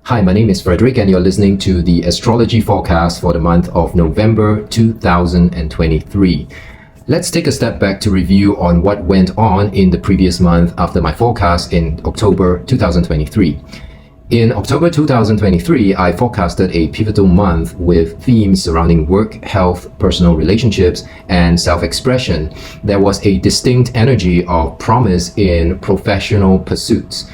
Hi, my name is Frederick, and you're listening to the Astrology Forecast for the month of November 2023. Let's take a step back to review on what went on in the previous month after my forecast in October 2023. In October 2023, I forecasted a pivotal month with themes surrounding work, health, personal relationships, and self-expression. There was a distinct energy of promise in professional pursuits.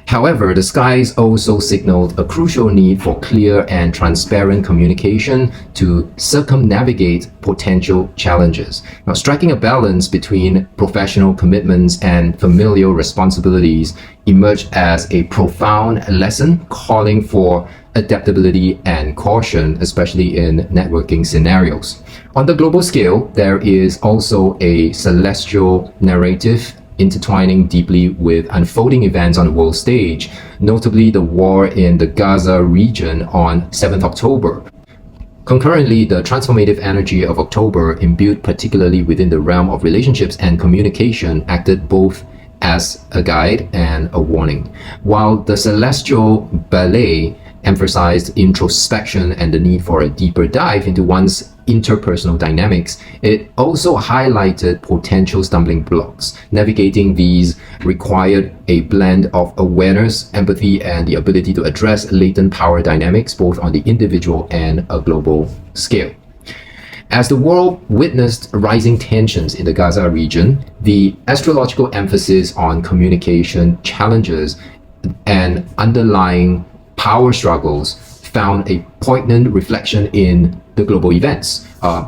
However, the skies also signaled a crucial need for clear and transparent communication to circumnavigate potential challenges. Now, striking a balance between professional commitments and familial responsibilities emerged as a profound lesson calling for adaptability and caution, especially in networking scenarios. On the global scale, there is also a celestial narrative intertwining deeply with unfolding events on the world stage, notably the war in the Gaza region on 7th October. Concurrently, the transformative energy of October, imbued particularly within the realm of relationships and communication, acted both as a guide and a warning. While the celestial ballet emphasized introspection and the need for a deeper dive into one's interpersonal dynamics, it also highlighted potential stumbling blocks. Navigating these required a blend of awareness, empathy, and the ability to address latent power dynamics both on the individual and a global scale. As the world witnessed rising tensions in the Gaza region, the astrological emphasis on communication challenges and underlying power struggles found a poignant reflection in the global events.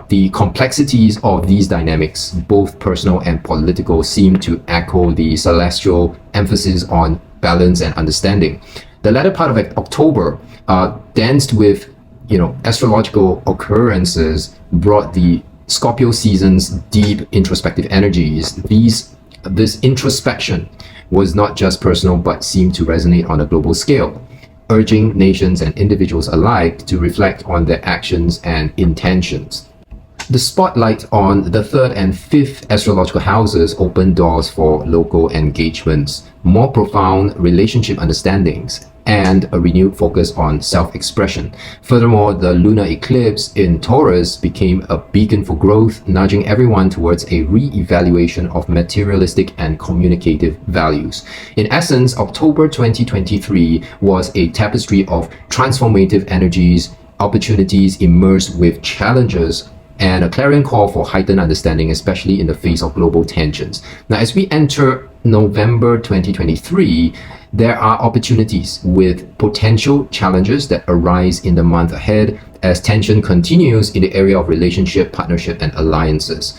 The complexities of these dynamics, both personal and political, seem to echo the celestial emphasis on balance and understanding. The latter part of October, danced with astrological occurrences, brought the Scorpio season's deep introspective energies. This introspection was not just personal but seemed to resonate on a global scale, urging nations and individuals alike to reflect on their actions and intentions. The spotlight on the 3rd and 5th astrological houses opened doors for local engagements, more profound relationship understandings, and a renewed focus on self-expression. Furthermore, the lunar eclipse in Taurus became a beacon for growth, nudging everyone towards a re-evaluation of materialistic and communicative values. In essence, October 2023 was a tapestry of transformative energies, opportunities immersed with challenges, and a clarion call for heightened understanding, especially in the face of global tensions. Now, as we enter November 2023, there are opportunities with potential challenges that arise in the month ahead as tension continues in the area of relationship, partnership, and alliances.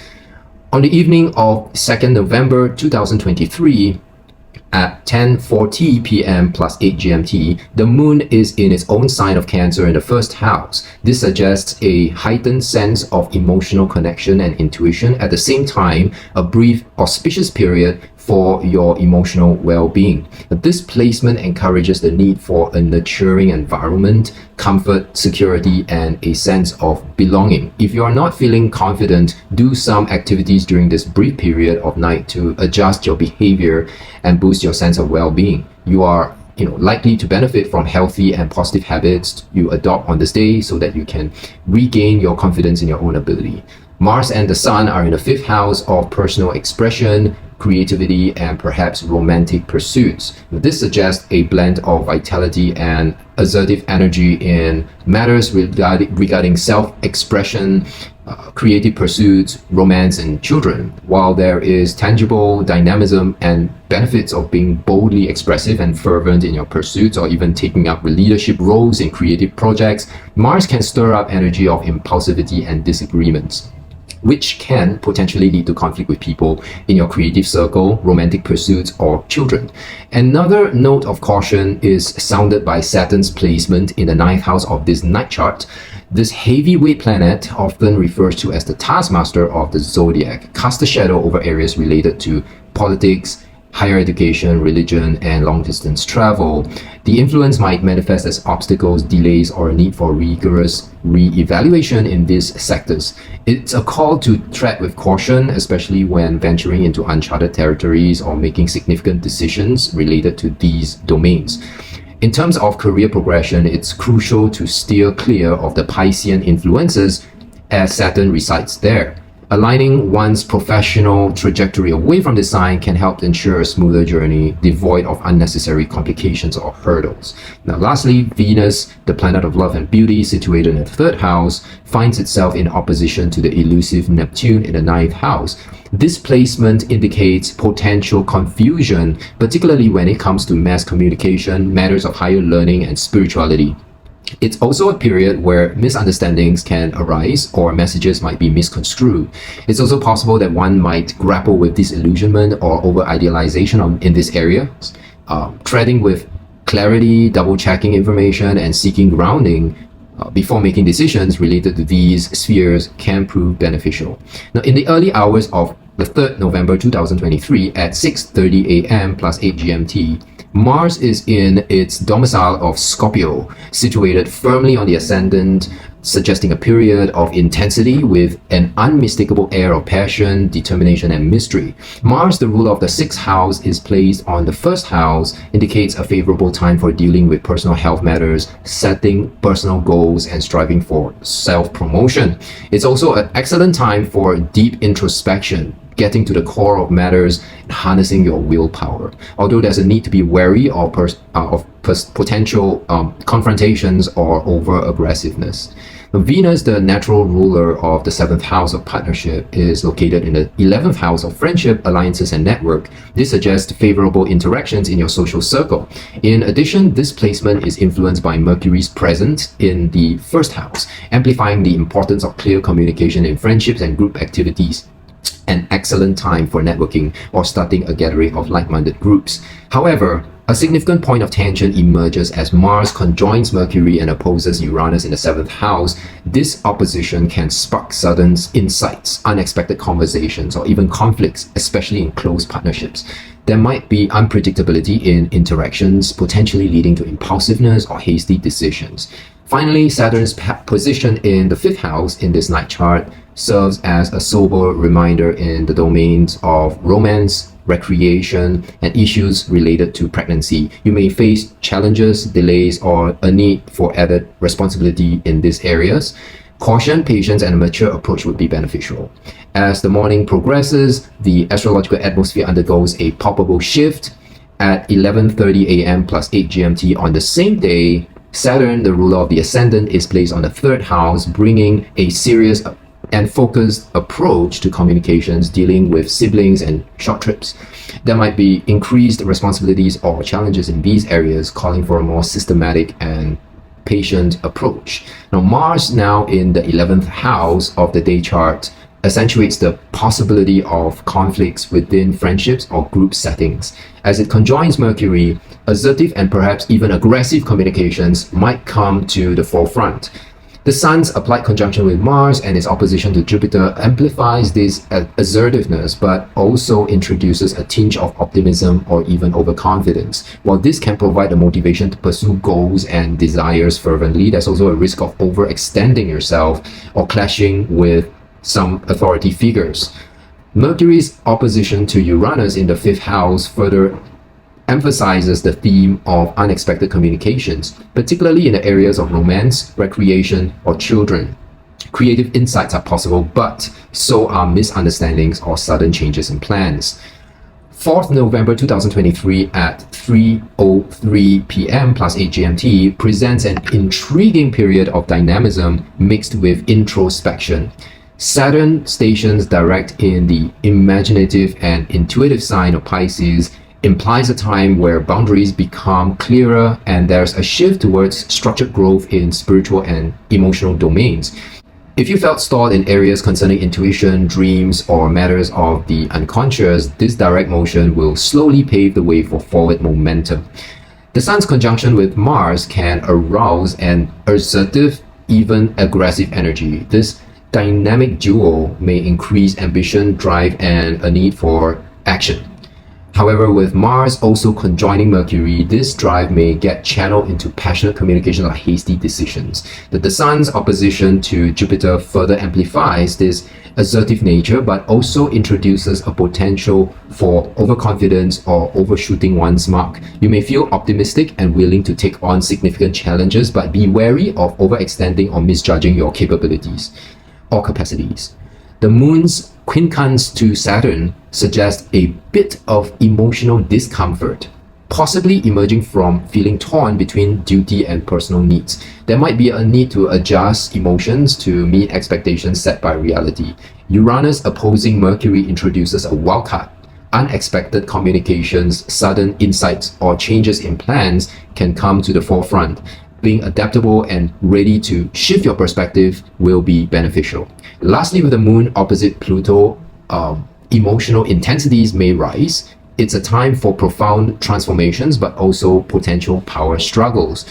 On the evening of 2nd November 2023, at 10:40 p.m. plus 8 GMT, the moon is in its own sign of Cancer in the first house. This suggests a heightened sense of emotional connection and intuition, at the same time, a brief auspicious period for your emotional well-being. This placement encourages the need for a nurturing environment, comfort, security, and a sense of belonging. If you are not feeling confident, do some activities during this brief period of night to adjust your behavior and boost your sense of well-being. You are likely to benefit from healthy and positive habits you adopt on this day so that you can regain your confidence in your own ability. Mars and the Sun are in the 5th house of personal expression, creativity, and perhaps romantic pursuits. This suggests a blend of vitality and assertive energy in matters regarding self-expression, creative pursuits, romance, and children. While there is tangible dynamism and benefits of being boldly expressive and fervent in your pursuits, or even taking up leadership roles in creative projects, Mars can stir up energy of impulsivity and disagreements, which can potentially lead to conflict with people in your creative circle, romantic pursuits, or children. Another note of caution is sounded by Saturn's placement in the 9th house of this night chart. This heavyweight planet, often referred to as the taskmaster of the zodiac, casts a shadow over areas related to politics, higher education, religion, and long-distance travel. The influence might manifest as obstacles, delays, or a need for rigorous re-evaluation in these sectors. It's a call to tread with caution, especially when venturing into uncharted territories or making significant decisions related to these domains. In terms of career progression, it's crucial to steer clear of the Piscean influences as Saturn resides there. Aligning one's professional trajectory away from the sign can help ensure a smoother journey, devoid of unnecessary complications or hurdles. Now, lastly, Venus, the planet of love and beauty, situated in the third house, finds itself in opposition to the elusive Neptune in the ninth house. This placement indicates potential confusion, particularly when it comes to mass communication, matters of higher learning, and spirituality. It's also a period where misunderstandings can arise or messages might be misconstrued. It's also possible that one might grapple with disillusionment or over-idealization in this area. Treading with clarity, double-checking information, and seeking grounding before making decisions related to these spheres can prove beneficial. Now, in the early hours of the 3rd November 2023 at 6:30 a.m. plus 8 GMT, Mars is in its domicile of Scorpio, situated firmly on the ascendant, suggesting a period of intensity with an unmistakable air of passion, determination, and mystery. Mars, the ruler of the 6th house, is placed on the 1st house, indicates a favorable time for dealing with personal health matters, setting personal goals, and striving for self-promotion. It's also an excellent time for deep introspection, getting to the core of matters and harnessing your willpower. Although there's a need to be wary of potential confrontations or over-aggressiveness. Venus, the natural ruler of the 7th house of partnership, is located in the 11th house of friendship, alliances, and network. This suggests favorable interactions in your social circle. In addition, this placement is influenced by Mercury's presence in the 1st house, amplifying the importance of clear communication in friendships and group activities. An excellent time for networking or starting a gathering of like-minded groups. However, a significant point of tension emerges as Mars conjoins Mercury and opposes Uranus in the 7th house. This opposition can spark sudden insights, unexpected conversations, or even conflicts, especially in close partnerships. There might be unpredictability in interactions, potentially leading to impulsiveness or hasty decisions. Finally, Saturn's position in the 5th house in this night chart serves as a sober reminder in the domains of romance, recreation, and issues related to pregnancy. You may face challenges, delays, or a need for added responsibility in these areas. Caution, patience, and a mature approach would be beneficial. As the morning progresses, the astrological atmosphere undergoes a palpable shift. At 11:30 a.m. plus 8 GMT on the same day, Saturn, the ruler of the ascendant, is placed on the 3rd house, bringing a serious and focused approach to communications, dealing with siblings and short trips. There might be increased responsibilities or challenges in these areas, calling for a more systematic and patient approach. Now, Mars, now in the 11th house of the day chart, accentuates the possibility of conflicts within friendships or group settings. As it conjoins Mercury, assertive and perhaps even aggressive communications might come to the forefront. The Sun's applied conjunction with Mars and its opposition to Jupiter amplifies this assertiveness, but also introduces a tinge of optimism or even overconfidence. While this can provide a motivation to pursue goals and desires fervently, there's also a risk of overextending yourself or clashing with some authority figures. Mercury's opposition to Uranus in the 5th house further emphasizes the theme of unexpected communications, particularly in the areas of romance, recreation, or children. Creative insights are possible, but so are misunderstandings or sudden changes in plans. 4th November 2023 at 3:03 p.m. plus 8 GMT presents an intriguing period of dynamism mixed with introspection. Saturn stations direct in the imaginative and intuitive sign of Pisces implies a time where boundaries become clearer and there's a shift towards structured growth in spiritual and emotional domains. If you felt stalled in areas concerning intuition, dreams, or matters of the unconscious, this direct motion will slowly pave the way for forward momentum. The Sun's conjunction with Mars can arouse an assertive, even aggressive energy. This dynamic duo may increase ambition, drive, and a need for action. However, with Mars also conjoining Mercury, this drive may get channeled into passionate communication or hasty decisions. The Sun's opposition to Jupiter further amplifies this assertive nature, but also introduces a potential for overconfidence or overshooting one's mark. You may feel optimistic and willing to take on significant challenges, but be wary of overextending or misjudging your capabilities or capacities. The Moon's quincunx to Saturn suggests a bit of emotional discomfort, possibly emerging from feeling torn between duty and personal needs. There might be a need to adjust emotions to meet expectations set by reality. Uranus opposing Mercury introduces a wildcard. Unexpected communications, sudden insights, or changes in plans can come to the forefront. Being adaptable and ready to shift your perspective will be beneficial. Lastly, with the Moon opposite Pluto, emotional intensities may rise. It's a time for profound transformations, but also potential power struggles.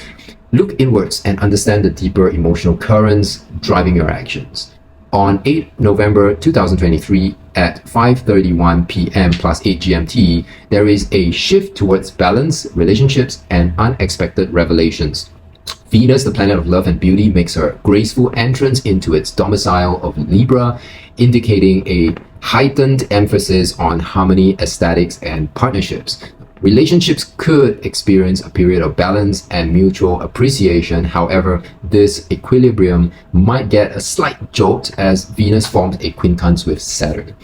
Look inwards and understand the deeper emotional currents driving your actions. On 8 November 2023 at 5:31 p.m. plus 8 GMT, there is a shift towards balance, relationships, and unexpected revelations. Venus, the planet of love and beauty, makes her graceful entrance into its domicile of Libra, indicating a heightened emphasis on harmony, aesthetics, and partnerships. Relationships could experience a period of balance and mutual appreciation. However, this equilibrium might get a slight jolt as Venus forms a quincunx with Saturn.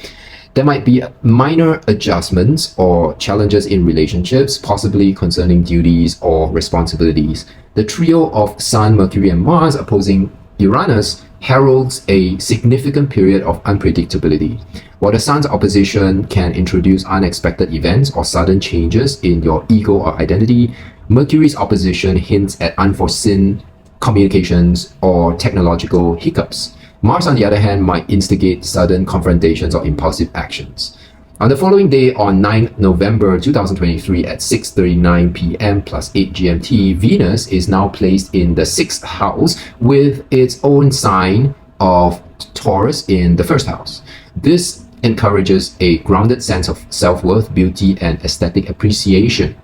There might be minor adjustments or challenges in relationships, possibly concerning duties or responsibilities. The trio of Sun, Mercury, and Mars opposing Uranus heralds a significant period of unpredictability. While the Sun's opposition can introduce unexpected events or sudden changes in your ego or identity, Mercury's opposition hints at unforeseen communications or technological hiccups. Mars, on the other hand, might instigate sudden confrontations or impulsive actions. On the following day, on 9 November 2023 at 6:39 p.m. plus 8 GMT, Venus is now placed in the 6th house with its own sign of Taurus in the 1st house. This encourages a grounded sense of self-worth, beauty, and aesthetic appreciation.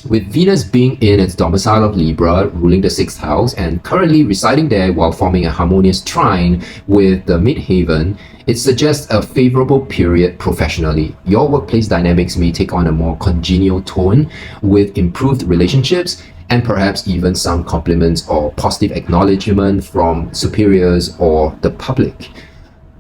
With Venus being in its domicile of Libra, ruling the 6th house, and currently residing there while forming a harmonious trine with the midheaven, it suggests a favorable period professionally. Your workplace dynamics may take on a more congenial tone with improved relationships and perhaps even some compliments or positive acknowledgement from superiors or the public.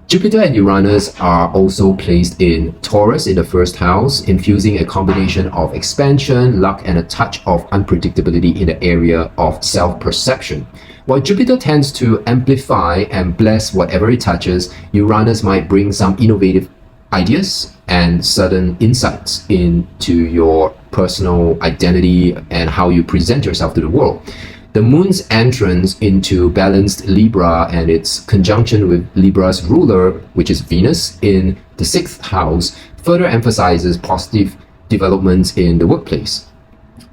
Jupiter and Uranus are also placed in Taurus in the 1st house, infusing a combination of expansion, luck, and a touch of unpredictability in the area of self-perception. While Jupiter tends to amplify and bless whatever it touches, Uranus might bring some innovative ideas and sudden insights into your personal identity and how you present yourself to the world. The Moon's entrance into balanced Libra and its conjunction with Libra's ruler, which is Venus, in the 6th house, further emphasizes positive developments in the workplace.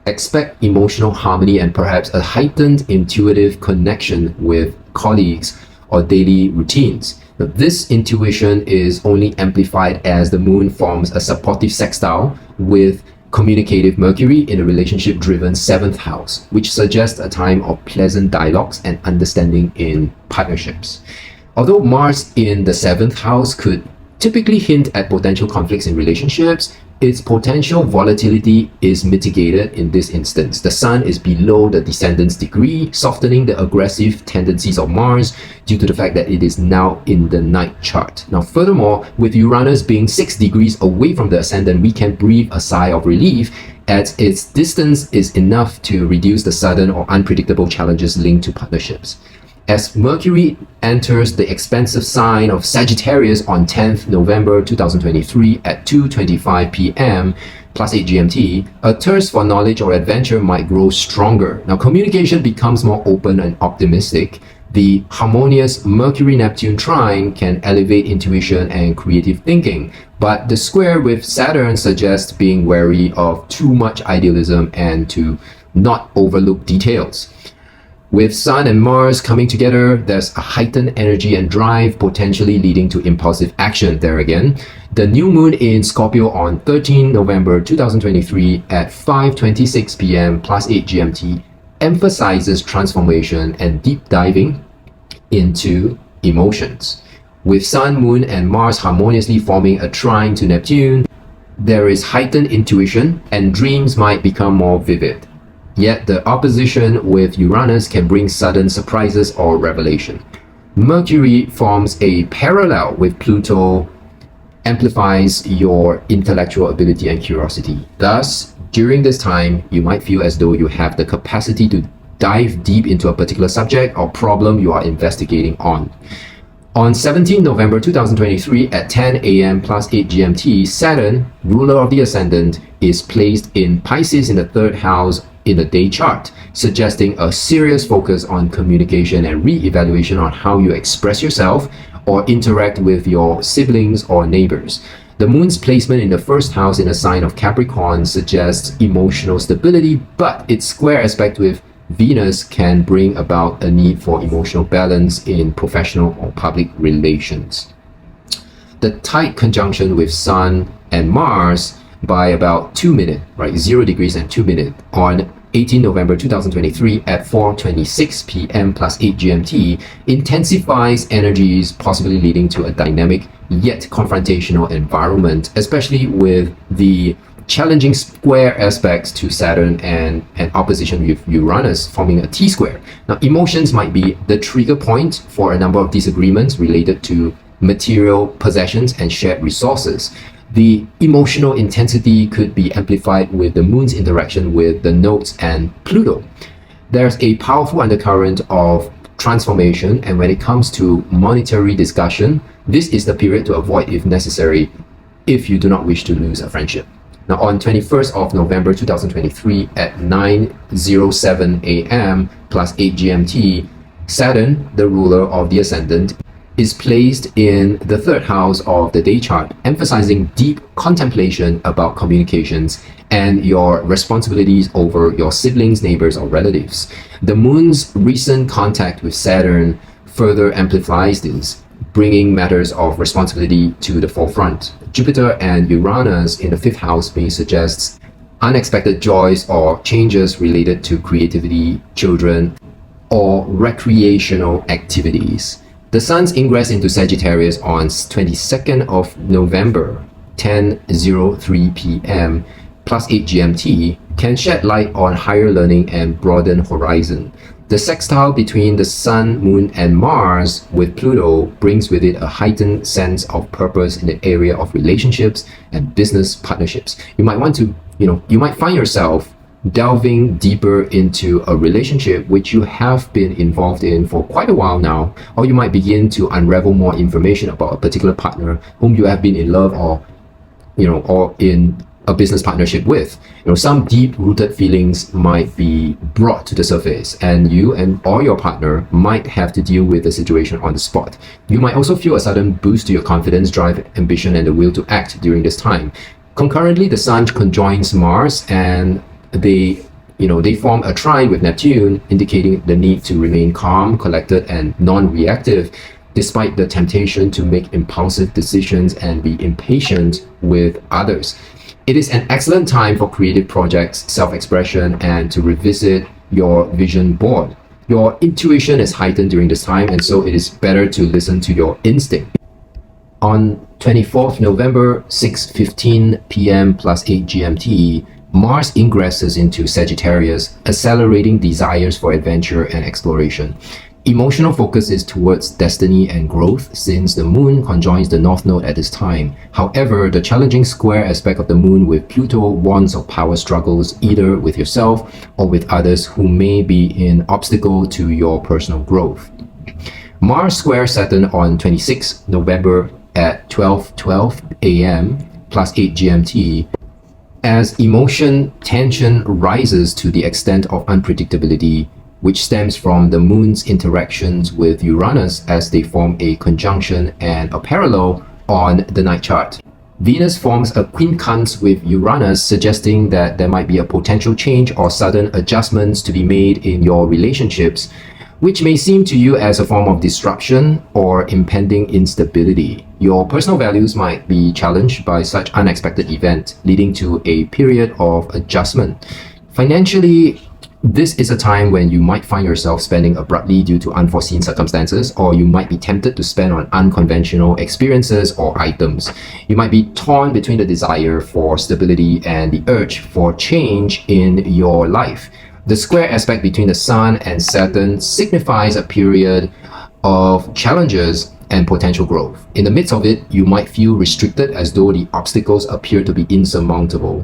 Expect emotional harmony and perhaps a heightened intuitive connection with colleagues or daily routines. Now, this intuition is only amplified as the Moon forms a supportive sextile with communicative Mercury in a relationship-driven 7th house, which suggests a time of pleasant dialogues and understanding in partnerships. Although Mars in the 7th house could typically hint at potential conflicts in relationships, its potential volatility is mitigated in this instance. The Sun is below the descendant's degree, softening the aggressive tendencies of Mars due to the fact that it is now in the night chart. Now, furthermore, with Uranus being 6 degrees away from the ascendant, we can breathe a sigh of relief as its distance is enough to reduce the sudden or unpredictable challenges linked to partnerships. As Mercury enters the expansive sign of Sagittarius on 10th November 2023 at 2:25 p.m. plus 8 GMT, a thirst for knowledge or adventure might grow stronger. Now, communication becomes more open and optimistic. The harmonious Mercury-Neptune trine can elevate intuition and creative thinking, but the square with Saturn suggests being wary of too much idealism and to not overlook details. With Sun and Mars coming together, there's a heightened energy and drive, potentially leading to impulsive action there again. The new moon in Scorpio on 13 November 2023 at 5:26 p.m. plus 8 GMT emphasizes transformation and deep diving into emotions. With Sun, Moon, and Mars harmoniously forming a trine to Neptune, there is heightened intuition and dreams might become more vivid. Yet the opposition with Uranus can bring sudden surprises or revelation. Mercury forms a parallel with Pluto, amplifies your intellectual ability and curiosity. Thus, during this time, you might feel as though you have the capacity to dive deep into a particular subject or problem you are investigating on. On 17 November 2023 at 10 a.m. plus 8 GMT, Saturn, ruler of the ascendant, is placed in Pisces in the third house in the day chart, suggesting a serious focus on communication and re-evaluation on how you express yourself or interact with your siblings or neighbors. The moon's placement in the first house in a sign of Capricorn suggests emotional stability, but its square aspect with Venus can bring about a need for emotional balance in professional or public relations. The tight conjunction with Sun and Mars by about 2 minutes, right, 0 degrees and 2 minutes on 18 November 2023 at 4:26 p.m. plus 8 GMT intensifies energies, possibly leading to a dynamic yet confrontational environment, especially with the challenging square aspects to Saturn and an opposition with Uranus forming a T-square. Now, emotions might be the trigger point for a number of disagreements related to material possessions and shared resources. The emotional intensity could be amplified with the moon's interaction with the nodes and Pluto. There's a powerful undercurrent of transformation, and when it comes to monetary discussion, this is the period to avoid if necessary, if you do not wish to lose a friendship. Now, on 21st of November 2023 at 9:07 a.m. plus 8 GMT, Saturn, the ruler of the ascendant, is placed in the third house of the day chart, emphasizing deep contemplation about communications and your responsibilities over your siblings, neighbors, or relatives. The moon's recent contact with Saturn further amplifies this, bringing matters of responsibility to the forefront. Jupiter and Uranus in the fifth house may suggest unexpected joys or changes related to creativity, children, or recreational activities. The Sun's ingress into Sagittarius on 22nd of November, 10:03 p.m. plus 8 GMT, can shed light on higher learning and broaden horizon. The sextile between the Sun, Moon, and Mars with Pluto brings with it a heightened sense of purpose in the area of relationships and business partnerships. You might want to, you might find yourself delving deeper into a relationship which you have been involved in for quite a while now, or you might begin to unravel more information about a particular partner whom you have been in love or in a business partnership with. Some deep-rooted feelings might be brought to the surface, and you or your partner might have to deal with the situation on the spot. You might also feel a sudden boost to your confidence, drive, ambition, and the will to act during this time. Concurrently, the Sun conjoins Mars, and they form a trine with Neptune, indicating the need to remain calm, collected, and non-reactive, despite the temptation to make impulsive decisions and be impatient with others. It is an excellent time for creative projects, self-expression, and to revisit your vision board. Your intuition is heightened during this time, and so it is better to listen to your instinct. On 24th November, 6:15 p.m. plus 8 GMT, Mars ingresses into Sagittarius, accelerating desires for adventure and exploration. Emotional focus is towards destiny and growth, since the moon conjoins the north node at this time. However, the challenging square aspect of the moon with Pluto warns of power struggles either with yourself or with others who may be an obstacle to your personal growth. Mars squares Saturn on 26 November at 12:12 a.m. plus 8 GMT. As emotion tension rises to the extent of unpredictability, which stems from the moon's interactions with Uranus as they form a conjunction and a parallel on the night chart. Venus forms a quincunx with Uranus, suggesting that there might be a potential change or sudden adjustments to be made in your relationships, which may seem to you as a form of disruption or impending instability. Your personal values might be challenged by such unexpected event, leading to a period of adjustment. Financially, this is a time when you might find yourself spending abruptly due to unforeseen circumstances, or you might be tempted to spend on unconventional experiences or items. You might be torn between the desire for stability and the urge for change in your life. The square aspect between the Sun and Saturn signifies a period of challenges and potential growth. In the midst of it, you might feel restricted as though the obstacles appear to be insurmountable.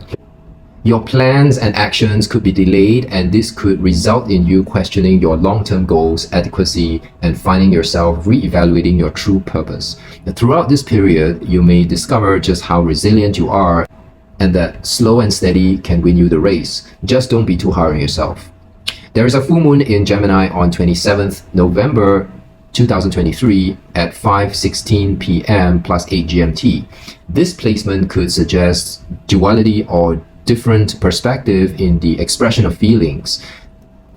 Your plans and actions could be delayed, and this could result in you questioning your long-term goals, adequacy, and finding yourself re-evaluating your true purpose. Throughout this period, you may discover just how resilient you are and that slow and steady can win you the race. Just don't be too hard on yourself. There is a full moon in Gemini on 27th November 2023 at 5:16 p.m. plus 8 GMT. This placement could suggest duality or different perspective in the expression of feelings.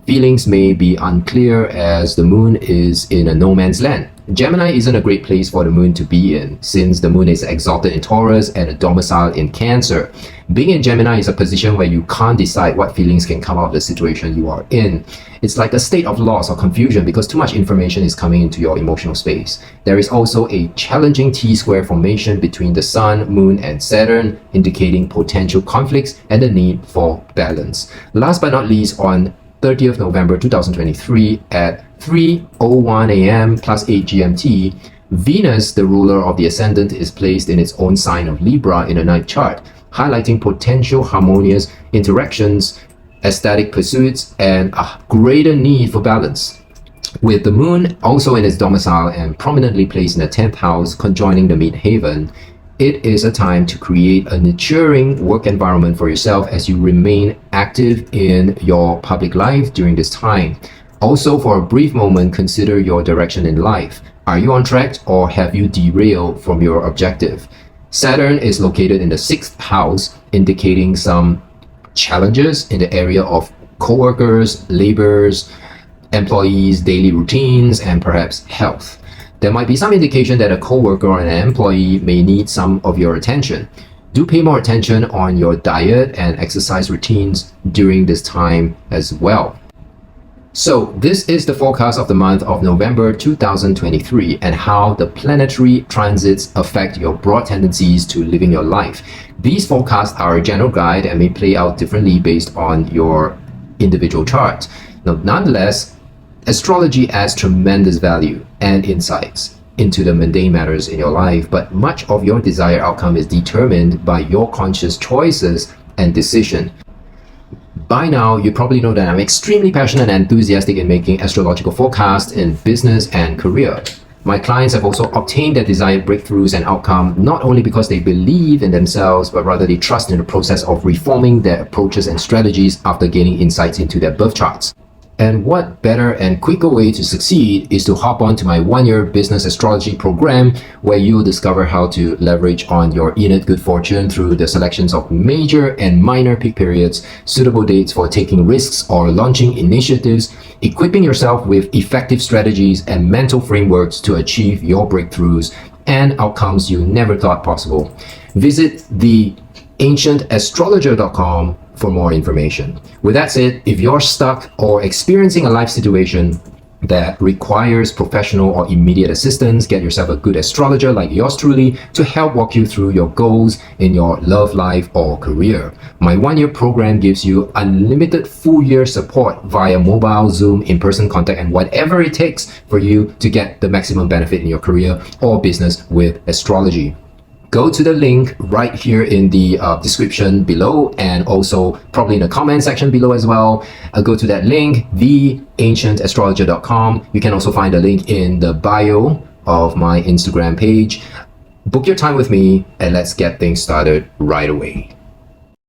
Feelings may be unclear as the moon is in a no man's land. Gemini isn't a great place for the moon to be in, since the moon is exalted in Taurus and a domicile in Cancer. Being in Gemini is a position where you can't decide what feelings can come out of the situation you are in. It's like a state of loss or confusion because too much information is coming into your emotional space. There is also a challenging T-square formation between the Sun, Moon, and Saturn, indicating potential conflicts and the need for balance. Last but not least, on 30th November 2023 at 3:01 a.m. plus 8 GMT, Venus, the ruler of the ascendant, is placed in its own sign of Libra in a night chart, highlighting potential harmonious interactions, aesthetic pursuits, and a greater need for balance. With the moon also in its domicile and prominently placed in the 10th house, conjoining the midheaven, it is a time to create a nurturing work environment for yourself as you remain active in your public life during this time. Also, for a brief moment, consider your direction in life. Are you on track or have you derailed from your objective? Saturn is located in the 6th house, indicating some challenges in the area of co-workers, laborers, employees, daily routines, and perhaps health. There might be some indication that a co-worker or an employee may need some of your attention. Do pay more attention on your diet and exercise routines during this time as well. So this is the forecast of the month of November 2023 and how the planetary transits affect your broad tendencies to living your life. These forecasts are a general guide and may play out differently based on your individual chart. Now, nonetheless, astrology adds tremendous value and insights into the mundane matters in your life, but much of your desired outcome is determined by your conscious choices and decision. By now, you probably know that I'm extremely passionate and enthusiastic in making astrological forecasts in business and career. My clients have also obtained their desired breakthroughs and outcome not only because they believe in themselves, but rather they trust in the process of reforming their approaches and strategies after gaining insights into their birth charts. And what better and quicker way to succeed is to hop on to my one-year business astrology program, where you'll discover how to leverage on your innate good fortune through the selections of major and minor peak periods, suitable dates for taking risks or launching initiatives, equipping yourself with effective strategies and mental frameworks to achieve your breakthroughs and outcomes you never thought possible. Visit the ancientastrologer.com for more information. With that said, if you're stuck or experiencing a life situation that requires professional or immediate assistance, get yourself a good astrologer like yours truly to help walk you through your goals in your love life or career. My one-year program gives you unlimited full-year support via mobile, Zoom, in-person contact, and whatever it takes for you to get the maximum benefit in your career or business with astrology. Go to the link right here in the description below, and also probably in the comment section below as well. Go to that link, theancientastrologer.com. You can also find a link in the bio of my Instagram page. Book your time with me and let's get things started right away.